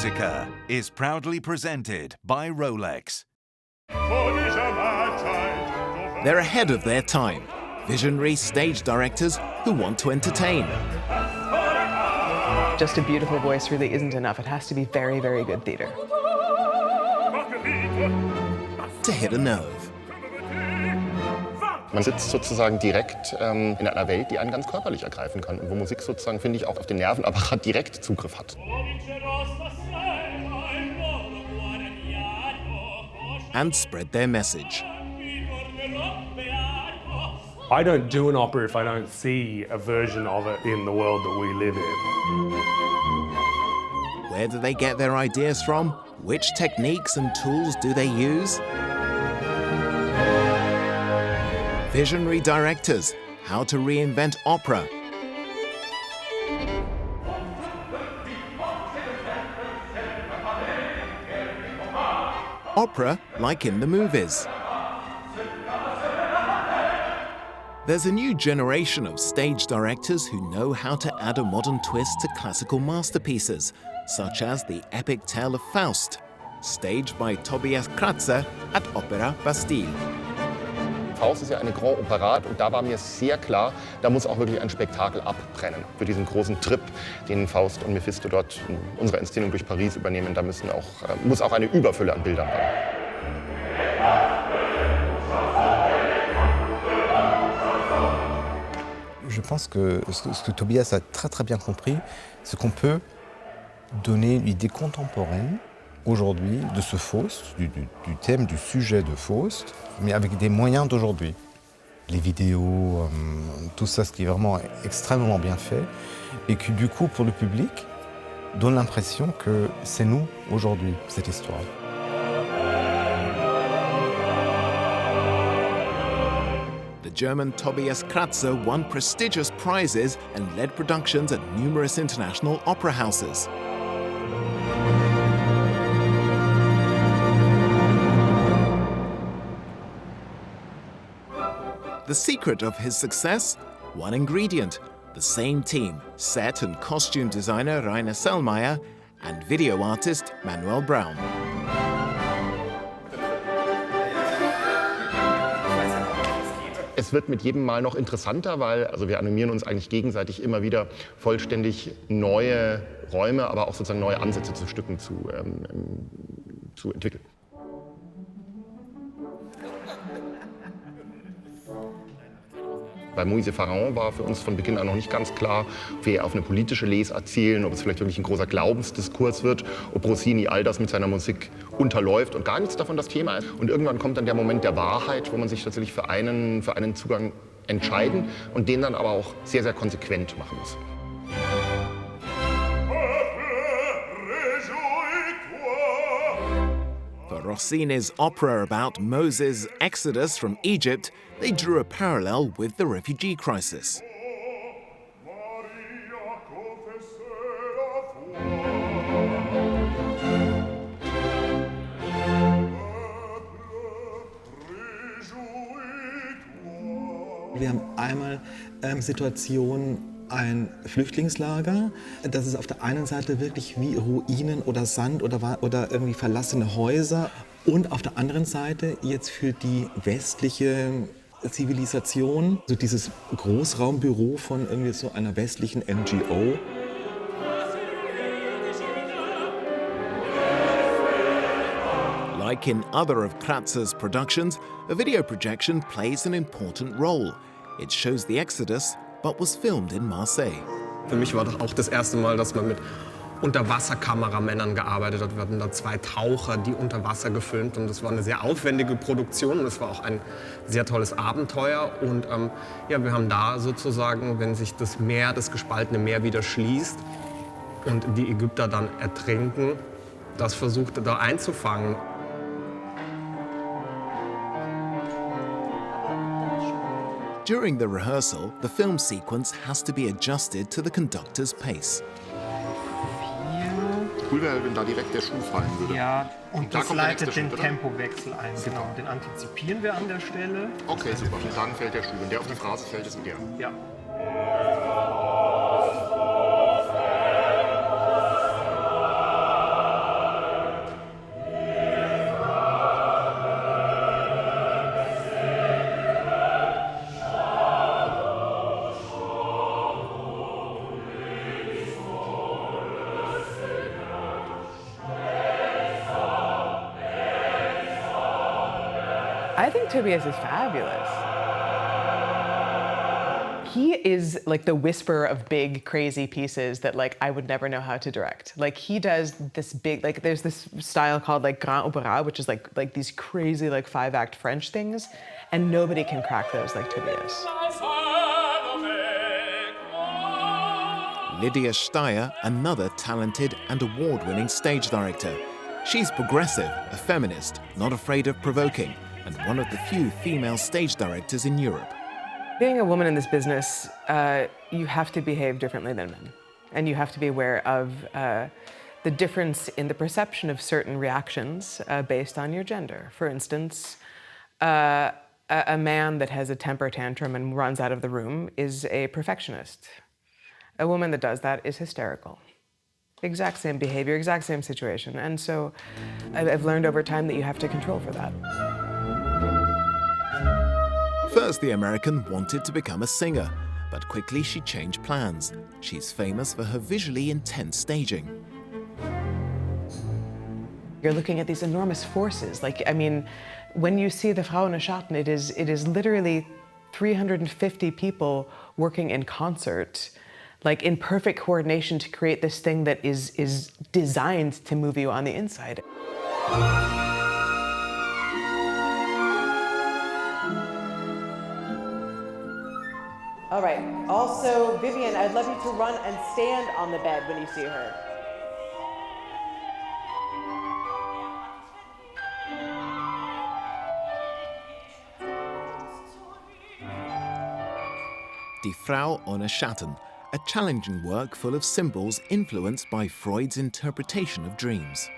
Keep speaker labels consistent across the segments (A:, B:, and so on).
A: Musica is proudly presented by Rolex.
B: They're ahead of their time. Visionary stage directors who want to entertain.
C: Just a beautiful voice really isn't enough. It has to be very, very good theater.
B: To hit a nerve.
D: Man sitzt sozusagen direkt in einer Welt, die einen ganz körperlich ergreifen kann und wo Musik sozusagen, finde ich, auch auf den Nervenapparat direkt Zugriff hat.
B: And spread their message.
E: I don't do an opera if I don't see a version of it in the world that we live in.
B: Where do they get their ideas from? Which techniques and tools do they use? Visionary directors, how to reinvent opera. Opera like in the movies. There's a new generation of stage directors who know how to add a modern twist to classical masterpieces, such as the epic tale of Faust, staged by Tobias Kratzer at Opera Bastille.
D: Faust ist ja eine Grand Opérette und da war mir sehr klar, da muss auch wirklich ein Spektakel abbrennen. Für diesen großen Trip, den Faust und Mephisto dort in unserer Inszenierung durch Paris übernehmen, da muss auch eine Überfülle an Bildern rein.
F: Je pense que ce que Tobias a très bien compris, c'est qu'on peut donner une idée contemporaine aujourd'hui de ce Faust, du thème, du sujet de Faust, mais avec des moyens d'aujourd'hui. Les vidéos, tout ça, ce qui est vraiment extrêmement bien fait, et qui du coup, pour le public, donne l'impression que c'est nous, aujourd'hui, cette histoire.
B: The German Tobias Kratzer won prestigious prizes and led productions at numerous international opera houses. The secret of his success? One ingredient, the same team, set and costume designer Rainer Sellmeier and video artist Manuel Braun.
D: Es wird mit jedem Mal noch interessanter, weil wir animieren uns eigentlich gegenseitig immer wieder vollständig neue Räume, aber auch sozusagen neue Ansätze zu Stücken zu entwickeln. Bei Moïse Pharaon war für uns von Beginn an noch nicht ganz klar, ob wir auf eine politische Lesart zielen, ob es vielleicht wirklich ein großer Glaubensdiskurs wird, ob Rossini all das mit seiner Musik unterläuft und gar nichts davon das Thema ist. Und irgendwann kommt dann der Moment der Wahrheit, wo man sich tatsächlich für einen Zugang entscheiden und den dann aber auch sehr, sehr konsequent machen muss.
B: For Rossini's opera about Moses' exodus from Egypt, they drew a parallel with the refugee crisis.
G: Wir haben einmal Situationen, ein Flüchtlingslager, das ist auf der einen Seite wirklich wie Ruinen oder Sand oder irgendwie verlassene Häuser und auf der anderen Seite jetzt für die westliche Zivilisation, so dieses Großraumbüro von irgendwie so einer westlichen NGO.
B: Like in other of Kratzer's productions, a video projection plays an important role. It shows the Exodus, but was filmed in Marseille.
H: Für mich war das auch das erste Mal, dass man mit Unterwasserkameramännern gearbeitet hat. Wir hatten da 2 Taucher, die unter Wasser gefilmt und das war eine sehr aufwendige Produktion und es war auch ein sehr tolles Abenteuer. Und ja, wir haben da sozusagen, wenn sich das Meer, das gespaltene Meer wieder schließt und die Ägypter dann ertrinken, das versucht da einzufangen.
B: During the rehearsal, the film sequence has to be adjusted to the conductor's pace.
D: Cool wäre, wenn da direkt der Schuh fallen würde.
I: Ja, und das leitet den Tempowechsel ein. Genau, den antizipieren wir an der Stelle.
D: Okay, super. Und dann fällt der Schuh. Wenn der auf die Phrase fällt, ist der.
I: Ja.
C: think Tobias is fabulous. He is like the whisperer of big, crazy pieces that like I would never know how to direct. Like he does this big, like there's this style called like grand opéra, which is like these crazy like 5-act French things, and nobody can crack those like Tobias.
B: Lydia Steyer, another talented and award-winning stage director. She's progressive, a feminist, not afraid of provoking, and one of the few female stage directors in Europe.
C: Being a woman in this business, you have to behave differently than men. And you have to be aware of the difference in the perception of certain reactions based on your gender. For instance, a man that has a temper tantrum and runs out of the room is a perfectionist. A woman that does that is hysterical. Exact same behavior, exact same situation. And so I've learned over time that you have to control for that.
B: First, the American wanted to become a singer, but quickly she changed plans. She's famous for her visually intense staging.
C: You're looking at these enormous forces. Like, I mean, when you see the Frau ohne Schatten, it is literally 350 people working in concert, like in perfect coordination to create this thing that is designed to move you on the inside. All right, also, Vivian, I'd love you to run and stand on the bed when you see her.
B: Die Frau ohne Schatten, a challenging work full of symbols influenced by Freud's interpretation of dreams.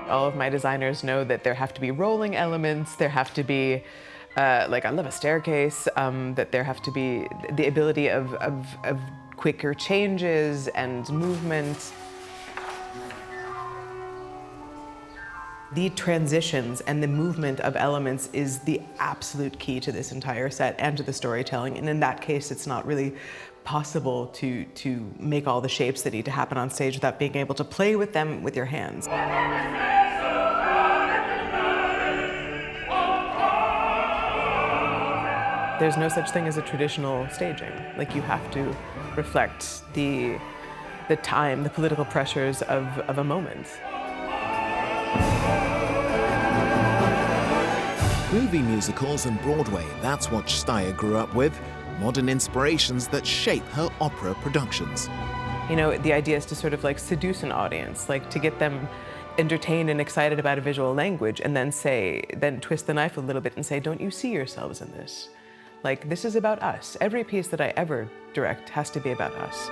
C: All of my designers know that there have to be rolling elements, there have to be like I love a staircase, that there have to be the ability of quicker changes and movement. The transitions and the movement of elements is the absolute key to this entire set and to the storytelling. And in that case, it's not really possible to make all the shapes that need to happen on stage without being able to play with them with your hands. There's no such thing as a traditional staging. Like, you have to reflect the time, the political pressures of a moment.
B: Movie musicals and Broadway, that's what Steyer grew up with. Modern inspirations that shape her opera productions.
C: You know, the idea is to sort of like seduce an audience, like to get them entertained and excited about a visual language, and then twist the knife a little bit and say, don't you see yourselves in this? Like, this is about us. Every piece that I ever direct has to be about us.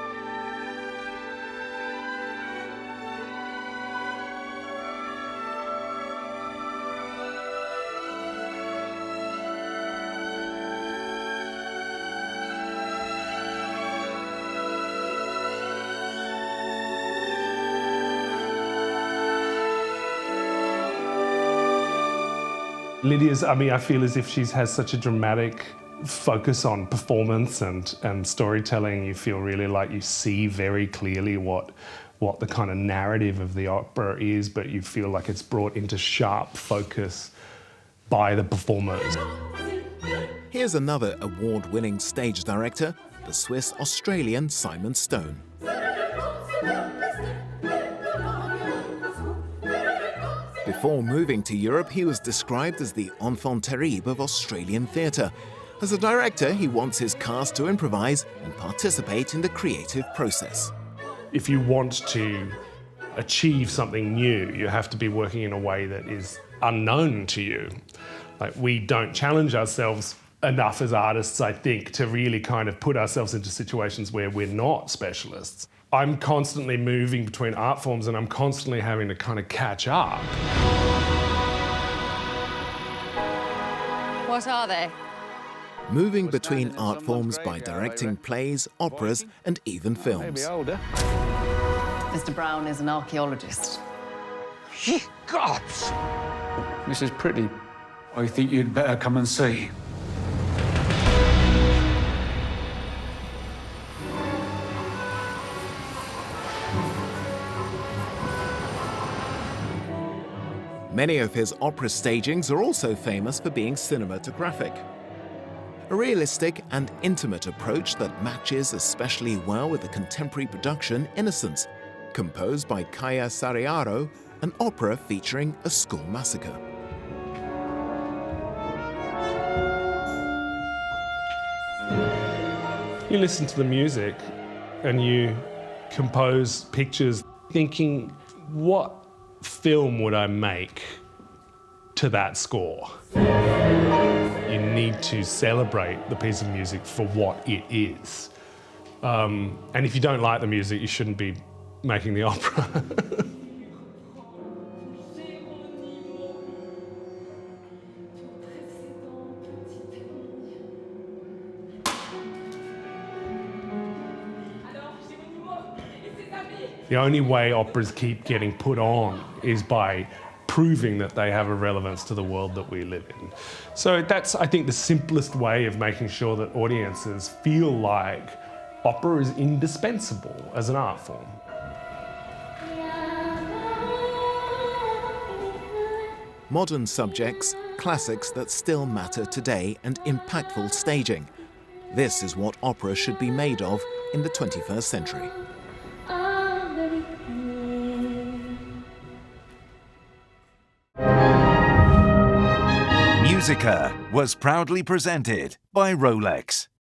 E: Lydia's, I mean, I feel as if she has such a dramatic focus on performance and storytelling. You feel really like you see very clearly what the kind of narrative of the opera is, but you feel like it's brought into sharp focus by the performers.
B: Here's another award-winning stage director, the Swiss-Australian Simon Stone. Before moving to Europe, he was described as the enfant terrible of Australian theatre. As a director, he wants his cast to improvise and participate in the creative process.
E: If you want to achieve something new, you have to be working in a way that is unknown to you. Like, we don't challenge ourselves enough as artists, I think, to really kind of put ourselves into situations where we're not specialists. I'm constantly moving between art forms and I'm constantly having to kind of catch up.
J: What are they?
B: Moving between art forms by directing plays, operas, and even films.
J: Mr. Brown is an archaeologist.
K: Ye gods! Mrs. Pretty, I think you'd better come and see.
B: Many of his opera stagings are also famous for being cinematographic. A realistic and intimate approach that matches especially well with the contemporary production Innocence, composed by Kaija Saariaho, an opera featuring a school massacre.
E: You listen to the music and you compose pictures thinking, what film would I make to that score? You need to celebrate the piece of music for what it is. And if you don't like the music, you shouldn't be making the opera. The only way operas keep getting put on is by proving that they have a relevance to the world that we live in. So that's, I think, the simplest way of making sure that audiences feel like opera is indispensable as an art form.
B: Modern subjects, classics that still matter today, and impactful staging. This is what opera should be made of in the 21st century.
A: Musica was proudly presented by Rolex.